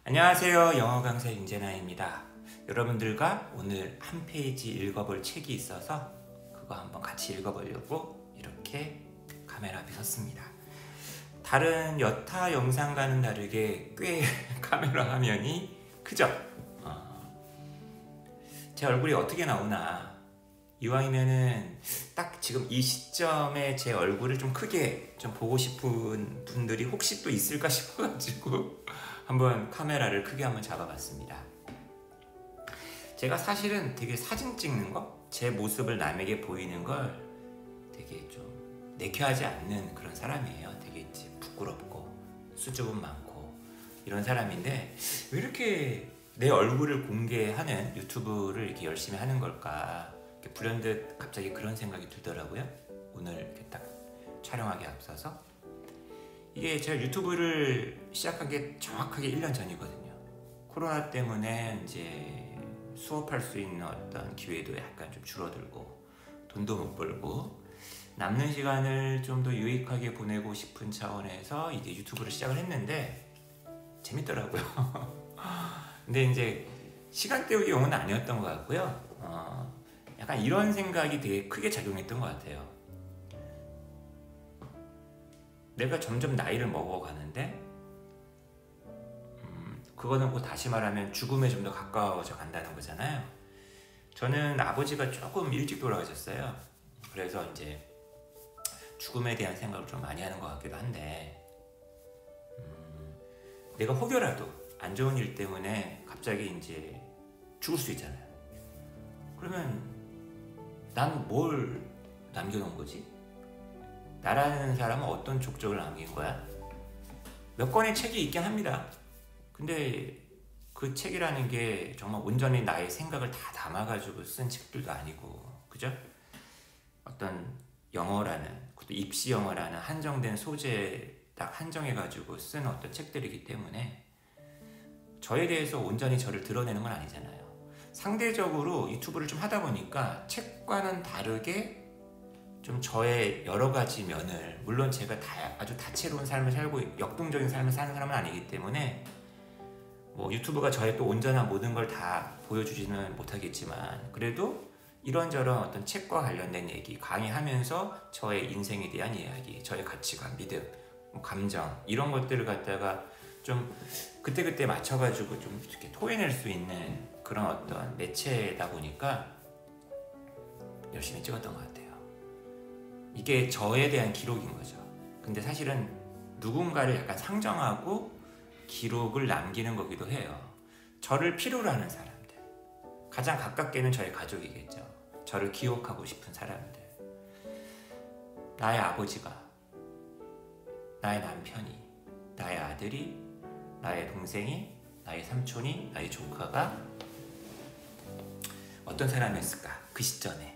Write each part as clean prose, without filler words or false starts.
안녕하세요. 영어 강사 윤재나입니다. 여러분들과 오늘 한 페이지 읽어볼 책이 있어서 그거 한번 같이 읽어보려고 이렇게 카메라 앞에 섰습니다. 다른 여타 영상과는 다르게 꽤 카메라 화면이 크죠? 제 얼굴이 어떻게 나오나, 이왕이면은 딱 지금 이 시점에 제 얼굴을 좀 크게 좀 보고 싶은 분들이 혹시 또 있을까 싶어가지고 한번 카메라를 크게 한번 잡아봤습니다. 제가 사실은 되게 사진 찍는 거, 제 모습을 남에게 보이는 걸 되게 좀 내켜하지 않는 그런 사람이에요. 되게 이제 부끄럽고 수줍음 많고 이런 사람인데, 왜 이렇게 내 얼굴을 공개하는 유튜브를 이렇게 열심히 하는 걸까? 이렇게 불현듯 갑자기 그런 생각이 들더라고요. 오늘 이렇게 딱 촬영하기 앞서서. 이게 제가 유튜브를 시작하기 정확하게 1년 전이거든요. 코로나 때문에 이제 수업할 수 있는 어떤 기회도 약간 좀 줄어들고 돈도 못 벌고 남는 시간을 좀 더 유익하게 보내고 싶은 차원에서 이제 유튜브를 시작을 했는데 재밌더라고요. 근데 이제 시간 때우기 용은 아니었던 것 같고요. 약간 이런 생각이 되게 크게 작용했던 것 같아요. 내가 점점 나이를 먹어가는데 그거는 뭐 다시 말하면 죽음에 좀 더 가까워져 간다는 거잖아요. 저는 아버지가 조금 일찍 돌아가셨어요. 그래서 이제 죽음에 대한 생각을 좀 많이 하는 것 같기도 한데, 내가 혹여라도 안 좋은 일 때문에 갑자기 이제 죽을 수 있잖아요. 그러면 난 뭘 남겨놓은 거지? 나라는 사람은 어떤 족적을 남긴 거야? 몇 권의 책이 있긴 합니다. 근데 그 책이라는 게 정말 온전히 나의 생각을 다 담아가지고 쓴 책들도 아니고, 그죠? 어떤 영어라는, 그것도 입시 영어라는 한정된 소재에 딱 한정해가지고 쓴 어떤 책들이기 때문에 저에 대해서 온전히 저를 드러내는 건 아니잖아요. 상대적으로 유튜브를 좀 하다 보니까 책과는 다르게 좀 저의 여러 가지 면을, 물론 제가 아주 다채로운 삶을 살고 역동적인 삶을 사는 사람은 아니기 때문에 뭐 유튜브가 저의 또 온전한 모든 걸 다 보여주지는 못하겠지만, 그래도 이런저런 어떤 책과 관련된 얘기, 강의하면서 저의 인생에 대한 이야기, 저의 가치관, 믿음, 감정, 이런 것들을 갖다가 좀 그때그때 맞춰가지고 좀 이렇게 토해낼 수 있는 그런 어떤 매체다 보니까 열심히 찍었던 것 같아요. 이게 저에 대한 기록인 거죠. 근데 사실은 누군가를 약간 상정하고 기록을 남기는 거기도 해요. 저를 필요로 하는 사람들, 가장 가깝게는 저의 가족이겠죠. 저를 기억하고 싶은 사람들, 나의 아버지가, 나의 남편이, 나의 아들이, 나의 동생이, 나의 삼촌이, 나의 조카가 어떤 사람이었을까? 그 시점에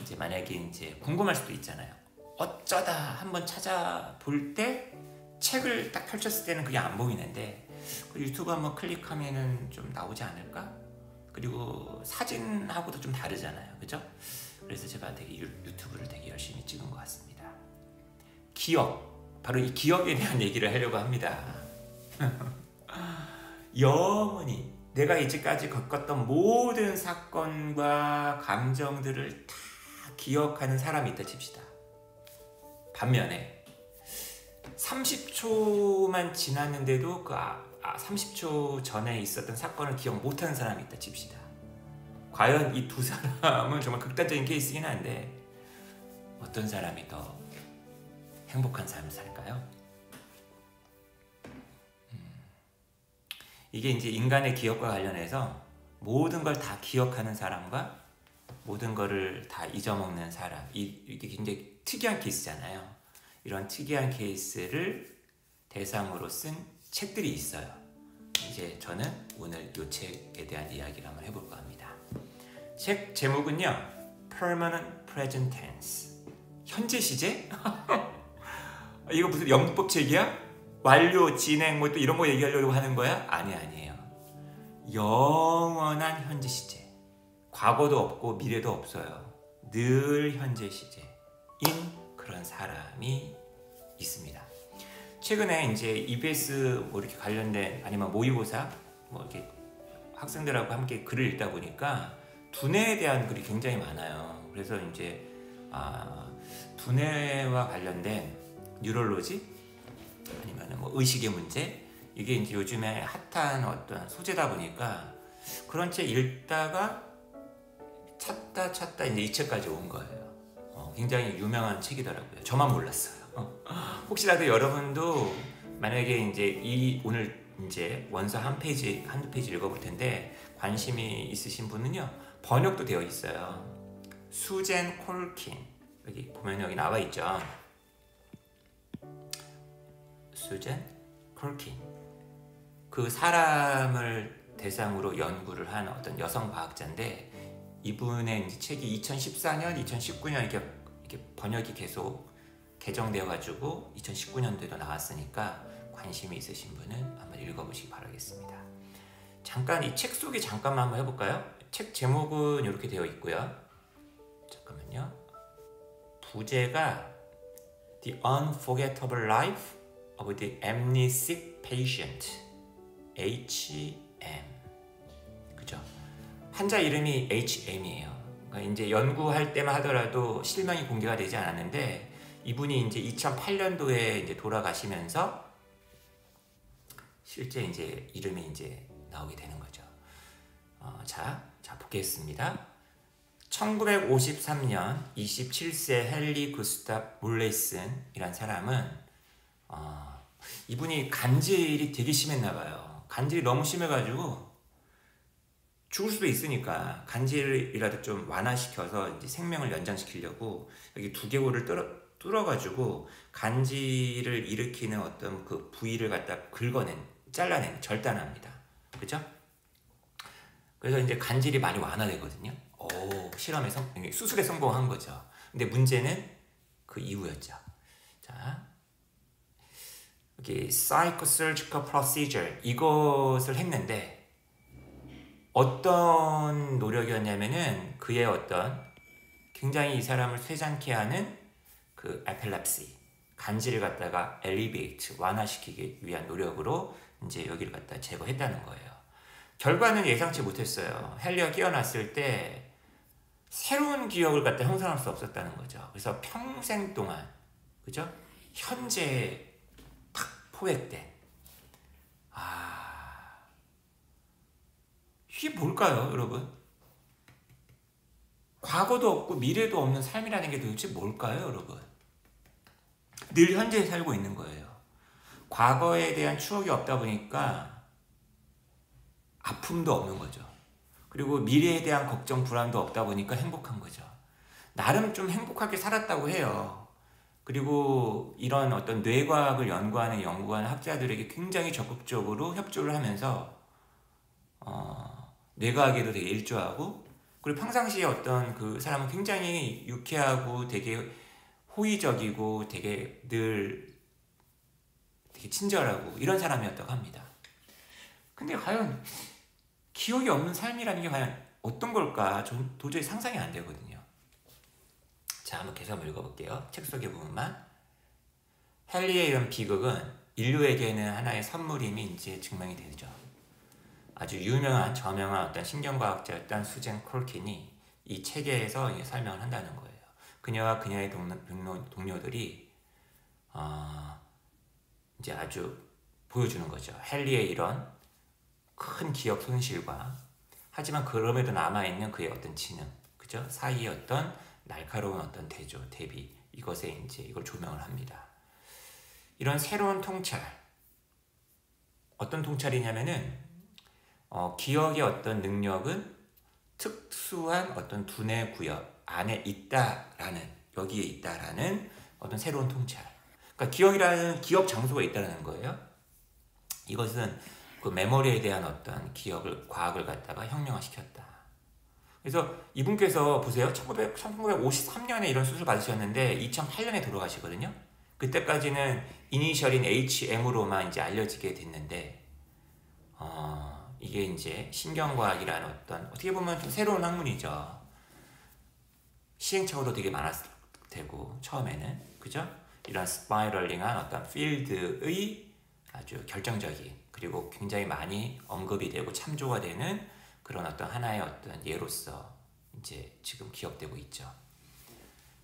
이제 만약에 이제 궁금할 수도 있잖아요. 어쩌다 한번 찾아볼 때 책을 딱 펼쳤을 때는 그게 안 보이는데 유튜브 한번 클릭하면은 좀 나오지 않을까? 그리고 사진하고도 좀 다르잖아요, 그죠? 그래서 제가 되게 유튜브를 되게 열심히 찍은 것 같습니다. 기억, 바로 이 기억에 대한 얘기를 하려고 합니다. 영원히 내가 이제까지 겪었던 모든 사건과 감정들을 다 기억하는 사람이 있다 칩시다. 반면에 30초만 지났는데도 그 30초 전에 있었던 사건을 기억 못하는 사람이 있다 칩시다. 과연 이 두 사람은 정말 극단적인 케이스긴 한데 어떤 사람이 더 행복한 삶을 살까요? 이게 이제 인간의 기억과 관련해서 모든 걸 다 기억하는 사람과 모든 거를 다 잊어먹는 사람, 이게 굉장히 특이한 케이스잖아요. 이런 특이한 케이스를 대상으로 쓴 책들이 있어요. 이제 저는 오늘 이 책에 대한 이야기를 한번 해볼까 합니다. 책 제목은요, Permanent Present Tense, 현재 시제? 이거 무슨 영문법 책이야? 완료, 진행, 뭐 또 이런 거 얘기하려고 하는 거야? 아니에요. 영원한 현재 시제. 과거도 없고 미래도 없어요. 늘 현재 시제인 그런 사람이 있습니다. 최근에 이제 EBS 뭐 이렇게 관련된 아니면 모의고사 뭐 이렇게 학생들하고 함께 글을 읽다 보니까 두뇌에 대한 글이 굉장히 많아요. 그래서 이제 두뇌와 관련된 뉴럴로지 아니면 뭐 의식의 문제 이게 이제 요즘에 핫한 어떤 소재다 보니까 그런 책 읽다가 찾다 이제 이 책까지 온 거예요. 굉장히 유명한 책이더라고요. 저만 몰랐어요. 혹시라도 여러분도 만약에 이제 오늘 이제 원서 한두 페이지 읽어볼 텐데 관심이 있으신 분은요 번역도 되어 있어요. 수젠 콜킨 여기 보면 여기 나와 있죠. 수젠 콜킨 그 사람을 대상으로 연구를 한 어떤 여성 과학자인데 이분의 이제 책이 2014년, 2019년 이렇게 번역이 계속 개정되어 가지고 2019년도에도 나왔으니까 관심이 있으신 분은 한번 읽어보시기 바라겠습니다. 잠깐 이 책 소개 잠깐만 한번 해볼까요? 책 제목은 이렇게 되어 있고요. 잠깐만요. 부제가 The Unforgettable Life of the Amnesic Patient HM 그죠? 환자 이름이 HM이에요. 그러니까 이제 연구할 때만 하더라도 실명이 공개가 되지 않았는데 이분이 이제 2008년도에 이제 돌아가시면서 실제 이제 이름이 이제 나오게 되는 거죠. 자 보겠습니다. 1953년 27세 헨리 구스탑 몰레이슨이란 사람은 이분이 간질이 되게 심했나 봐요. 간질이 너무 심해가지고 죽을 수도 있으니까 간질이라도 좀 완화시켜서 이제 생명을 연장시키려고 여기 두개골을 뚫어가지고 간질을 일으키는 어떤 그 부위를 갖다 잘라낸 절단합니다. 그죠? 그래서 이제 간질이 많이 완화되거든요. 실험에 수술에 성공한 거죠. 근데 문제는 그 이후였죠. 자, 여기 Psychosurgical Procedure 이것을 했는데 어떤 노력이었냐면은 그의 어떤 굉장히 이 사람을 쇠잔케 하는 그 에필랩시 간질을 갖다가 엘리베이트 완화시키기 위한 노력으로 이제 여기를 갖다 제거했다는 거예요. 결과는 예상치 못했어요. 헨리가 깨어났을 때 새로운 기억을 갖다 형성할 수 없었다는 거죠. 그래서 평생 동안 그죠? 현재에 탁 포획된 이게 뭘까요, 여러분? 과거도 없고 미래도 없는 삶이라는 게 도대체 뭘까요, 여러분? 늘 현재에 살고 있는 거예요. 과거에 대한 추억이 없다 보니까 아픔도 없는 거죠. 그리고 미래에 대한 걱정, 불안도 없다 보니까 행복한 거죠. 나름 좀 행복하게 살았다고 해요. 그리고 이런 어떤 뇌과학을 연구하는 연구하는 학자들에게 굉장히 적극적으로 협조를 하면서 뇌과학에도 되게 일조하고 그리고 평상시에 어떤 그 사람은 굉장히 유쾌하고 되게 호의적이고 되게 늘 되게 친절하고 이런 사람이었다고 합니다. 근데 과연 기억이 없는 삶이라는 게 과연 어떤 걸까? 전 도저히 상상이 안 되거든요. 자, 한번 계속 한번 읽어볼게요. 책 속의 부분만. 헨리의 이런 비극은 인류에게는 하나의 선물임이 이제 증명이 되죠. 아주 유명한 저명한 어떤 신경과학자였던 수젠 콜킨이 이 책에서 설명을 한다는 거예요. 그녀와 그녀의 동료들이 이제 아주 보여주는 거죠. 헨리의 이런 큰 기억 손실과 하지만 그럼에도 남아있는 그의 어떤 지능, 그죠? 사이의 어떤 날카로운 어떤 대비 이것에 이제 이걸 조명을 합니다. 이런 새로운 통찰 어떤 통찰이냐면은 기억의 어떤 능력은 특수한 어떤 두뇌 구역 안에 있다라는 여기에 있다라는 어떤 새로운 통찰. 그러니까 기억이라는 기억 장소가 있다는 거예요. 이것은 그 메모리에 대한 어떤 과학을 갖다가 혁명화시켰다. 그래서 이분께서 보세요. 1953년에 이런 수술 받으셨는데 2008년에 돌아가시거든요. 그때까지는 이니셜인 HM으로만 이제 알려지게 됐는데 이게 이제 신경과학이라는 어떤 어떻게 보면 좀 새로운 학문이죠. 시행착오도 되게 많았을 테고 처음에는 그죠? 이런 스파이럴링한 어떤 필드의 아주 결정적인 그리고 굉장히 많이 언급이 되고 참조가 되는 그런 어떤 하나의 어떤 예로서 이제 지금 기억되고 있죠.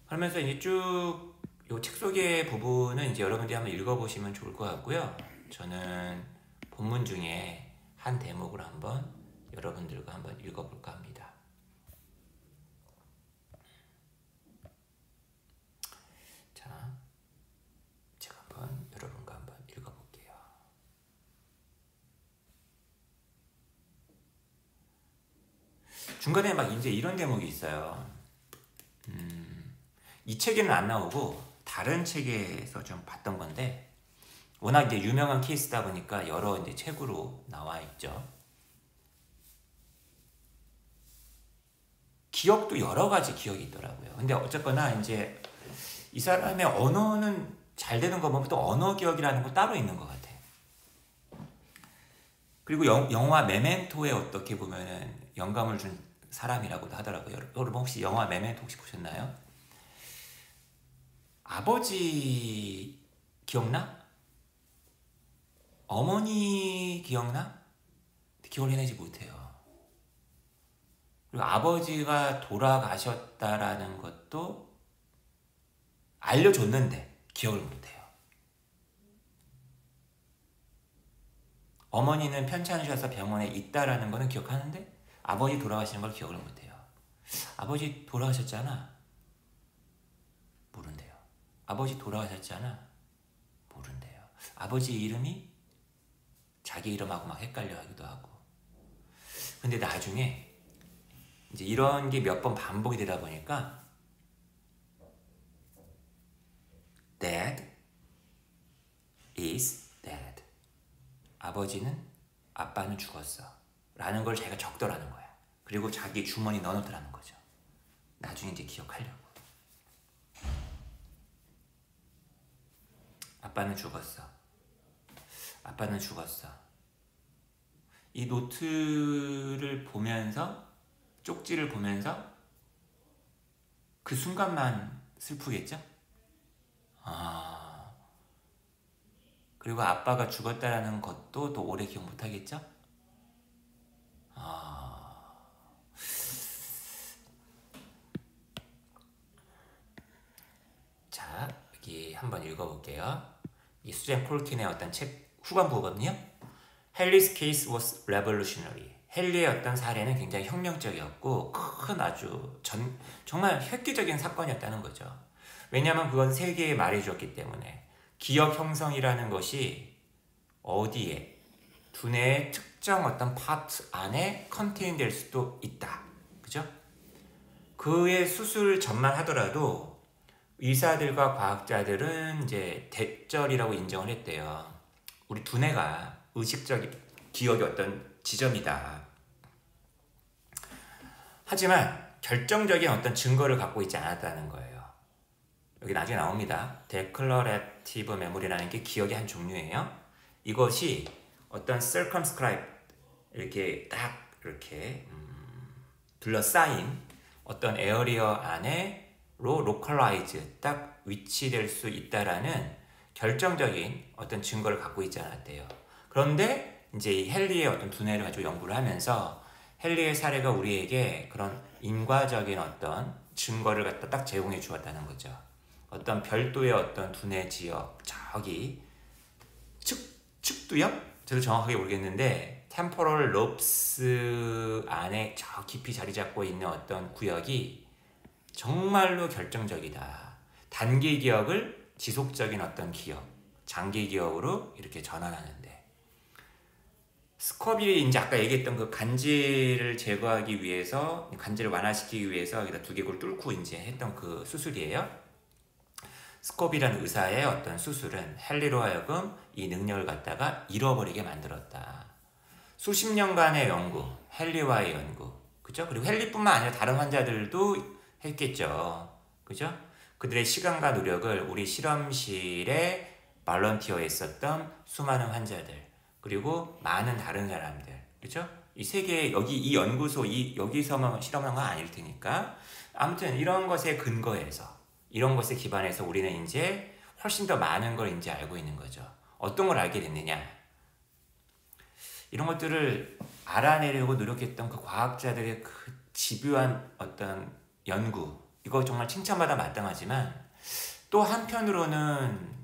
그러면서 이제 쭉 이 책 소개 부분은 이제 여러분들이 한번 읽어보시면 좋을 것 같고요. 저는 본문 중에 한 대목을 한번 여러분들과 한번 읽어볼까 합니다. 자, 제가 한번 여러분과 한번 읽어볼게요. 중간에 막 이제 이런 대목이 있어요. 이 책에는 안 나오고 다른 책에서 좀 봤던 건데 워낙 이제 유명한 케이스다 보니까 여러 이제 책으로 나와 있죠. 기억도 여러 가지 기억이 있더라고요. 근데 어쨌거나 이제 이 사람의 언어는 잘 되는 거 보면 또 언어 기억이라는 거 따로 있는 것 같아. 그리고 영화 메멘토에 어떻게 보면은 영감을 준 사람이라고도 하더라고요. 여러분 혹시 영화 메멘토 혹시 보셨나요? 아버지 기억나? 어머니 기억나? 기억을 해내지 못해요. 그리고 아버지가 돌아가셨다라는 것도 알려줬는데 기억을 못해요. 어머니는 편찮으셔서 병원에 있다라는 거는 기억하는데 아버지 돌아가시는 걸 기억을 못해요. 아버지 돌아가셨잖아? 모른대요. 아버지 돌아가셨잖아? 모른대요. 아버지 이름이 자기 이름하고 막 헷갈려 하기도 하고. 근데 나중에 이제 이런 게 몇 번 반복이 되다 보니까 Dad is dead. 아빠는 죽었어 라는 걸 자기가 적더라는 거야. 그리고 자기 주머니 넣어놓더라는 거죠. 나중에 이제 기억하려고. 아빠는 죽었어. 이 노트를 보면서 쪽지를 보면서 그 순간만 슬프겠죠? 그리고 아빠가 죽었다라는 것도 또 오래 기억 못하겠죠? 자, 여기 한번 읽어볼게요. 이 수잔 콜킨의 어떤 책 후반부거든요. 헨리's case was revolutionary. 헨리의 어떤 사례는 굉장히 혁명적이었고 큰 아주 정말 획기적인 사건이었다는 거죠. 왜냐하면 그건 세계에 말해주었기 때문에 기억 형성이라는 것이 어디에 두뇌의 특정 어떤 파트 안에 컨테인 될 수도 있다. 그죠? 그의 수술 전만 하더라도 의사들과 과학자들은 이제 대절이라고 인정을 했대요. 우리 두뇌가 의식적 기억의 어떤 지점이다. 하지만 결정적인 어떤 증거를 갖고 있지 않았다는 거예요. 여기 나중에 나옵니다. 데클러레티브 메모리라는 게 기억의 한 종류예요. 이것이 어떤 circumscribe 이렇게 딱 이렇게 둘러싸인 어떤 에어리어 안에로 localize 딱 위치될 수 있다라는 결정적인 어떤 증거를 갖고 있지 않았대요. 그런데 이제 이 헨리의 어떤 두뇌를 가지고 연구를 하면서 헨리의 사례가 우리에게 그런 인과적인 어떤 증거를 갖다 딱 제공해 주었다는 거죠. 어떤 별도의 어떤 두뇌 지역, 저기 측두엽? 저도 정확하게 모르겠는데 템포럴 롭스 안에 저 깊이 자리 잡고 있는 어떤 구역이 정말로 결정적이다. 단기 기억을 지속적인 어떤 기억, 장기 기억으로 이렇게 전환하는데 스코빌이 이제 아까 얘기했던 그 간질을 제거하기 위해서 간질을 완화시키기 위해서 여기다 두개골 뚫고 이제 했던 그 수술이에요. 스코빌이라는 의사의 어떤 수술은 헨리로 하여금 이 능력을 갖다가 잃어버리게 만들었다. 수십 년간의 연구, 헨리와의 연구, 그죠? 그리고 헨리뿐만 아니라 다른 환자들도 했겠죠, 그죠? 그들의 시간과 노력을 우리 실험실에 발런티어에 있었던 수많은 환자들, 그리고 많은 다른 사람들, 그죠? 이 세계 여기 이 연구소 여기서만 실험한 건 아닐 테니까 아무튼 이런 것에 근거해서 이런 것에 기반해서 우리는 이제 훨씬 더 많은 걸 이제 알고 있는 거죠. 어떤 걸 알게 됐느냐? 이런 것들을 알아내려고 노력했던 그 과학자들의 그 집요한 어떤 연구, 이거 정말 칭찬받아 마땅하지만 또 한편으로는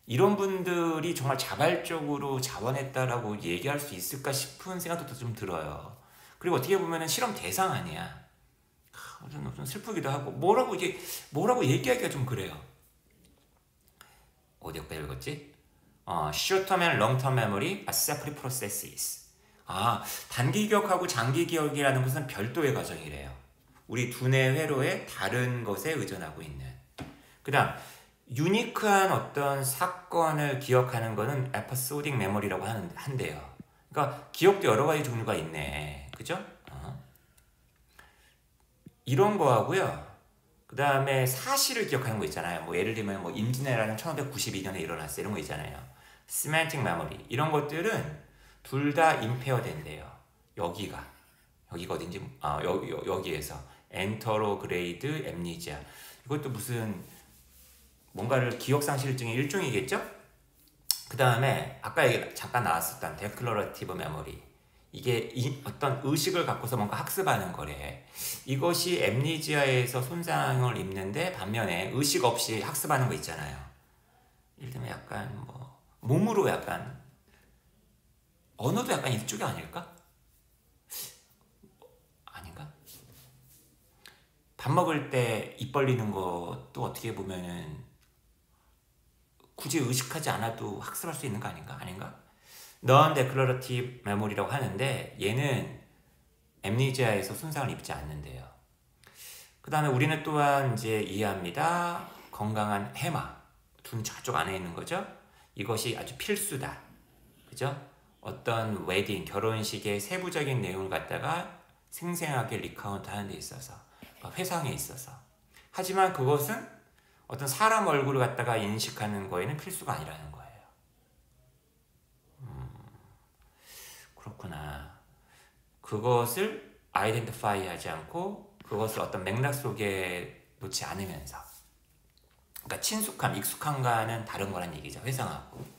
이런 분들이 정말 자발적으로 자원했다라고 얘기할 수 있을까 싶은 생각도 좀 들어요. 그리고 어떻게 보면은 실험 대상 아니야. 좀 슬프기도 하고 뭐라고 얘기하기가 좀 그래요. 어디까지 읽었지? Short-term and long-term memory are separate processes. 단기 기억하고 장기 기억이라는 것은 별도의 과정이래요. 우리 두뇌 회로의 다른 것에 의존하고 있는. 그 다음 유니크한 어떤 사건을 기억하는 거는 에피소딕 메모리라고 한대요. 그러니까 기억도 여러 가지 종류가 있네. 그죠? 이런 거하고요. 그 다음에 사실을 기억하는 거 있잖아요. 뭐 예를 들면 뭐 임진왜란은 1592년에 일어났어 이런 거 있잖아요. 시멘틱 메모리 이런 것들은 둘 다 임페어 된대요. 여기가 어딘지 여기에서 엔터로그레이드 엠니지아 이것도 무슨 뭔가를 기억상실증의 일종이겠죠? 그 다음에 아까 잠깐 나왔었던 데클러러티브 메모리 이게 어떤 의식을 갖고서 뭔가 학습하는 거래. 이것이 엠니지아에서 손상을 입는데 반면에 의식 없이 학습하는 거 있잖아요. 예를 들면 약간 뭐 몸으로 약간 언어도 약간 이쪽이 아닐까? 아닌가? 밥 먹을 때 입 벌리는 것도 어떻게 보면은 굳이 의식하지 않아도 학습할 수 있는 거 아닌가? non-declarative memory라고 하는데 얘는 엠니지아에서 손상을 입지 않는데요. 그 다음에 우리는 또한 이제 이해합니다. 건강한 해마, 둔 저쪽 안에 있는 거죠. 이것이 아주 필수다. 그죠? 어떤 웨딩, 결혼식의 세부적인 내용을 갖다가 생생하게 리카운트 하는 데 있어서 회상에 있어서 하지만 그것은 어떤 사람 얼굴을 갖다가 인식하는 거에는 필수가 아니라는 거예요. 그렇구나. 그것을 아이덴티파이 하지 않고 그것을 어떤 맥락 속에 놓지 않으면서 그러니까 친숙함, 익숙함과는 다른 거란 얘기죠. 회상하고.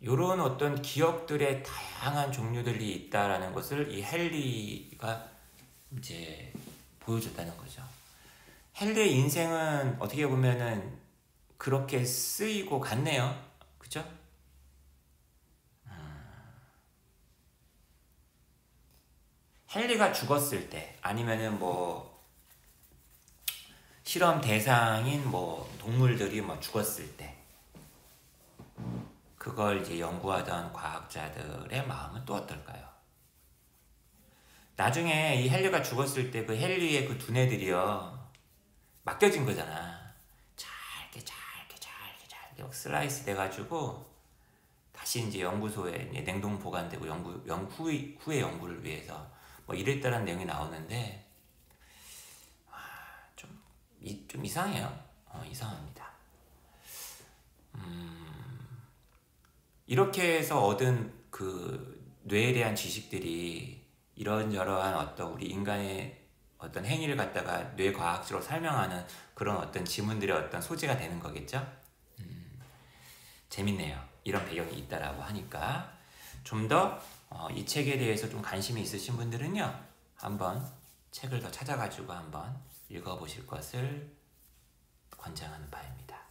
이런 어떤 기억들의 다양한 종류들이 있다라는 것을 이 헨리가 이제 보여줬다는 거죠. 헨리의 인생은 어떻게 보면은 그렇게 쓰이고 갔네요. 그죠? 헨리가 죽었을 때 아니면은 뭐 실험 대상인 뭐 동물들이 뭐 죽었을 때 그걸 이제 연구하던 과학자들의 마음은 또 어떨까요? 나중에 이 헨리가 죽었을 때 그 헨리의 그 두뇌들이요 맡겨진 거잖아. 잘게 막 슬라이스 돼가지고 다시 이제 연구소에 이제 냉동 보관되고 후의 연구를 위해서 뭐 이랬다는 내용이 나오는데 좀 이상해요. 이상합니다. 이렇게 해서 얻은 그 뇌에 대한 지식들이 이런저러한 어떤 우리 인간의 어떤 행위를 갖다가 뇌과학적으로 설명하는 그런 어떤 지문들의 어떤 소재가 되는 거겠죠? 재밌네요. 이런 배경이 있다라고 하니까 좀 더 이 책에 대해서 좀 관심이 있으신 분들은요 한번 책을 더 찾아가지고 한번 읽어보실 것을 권장하는 바입니다.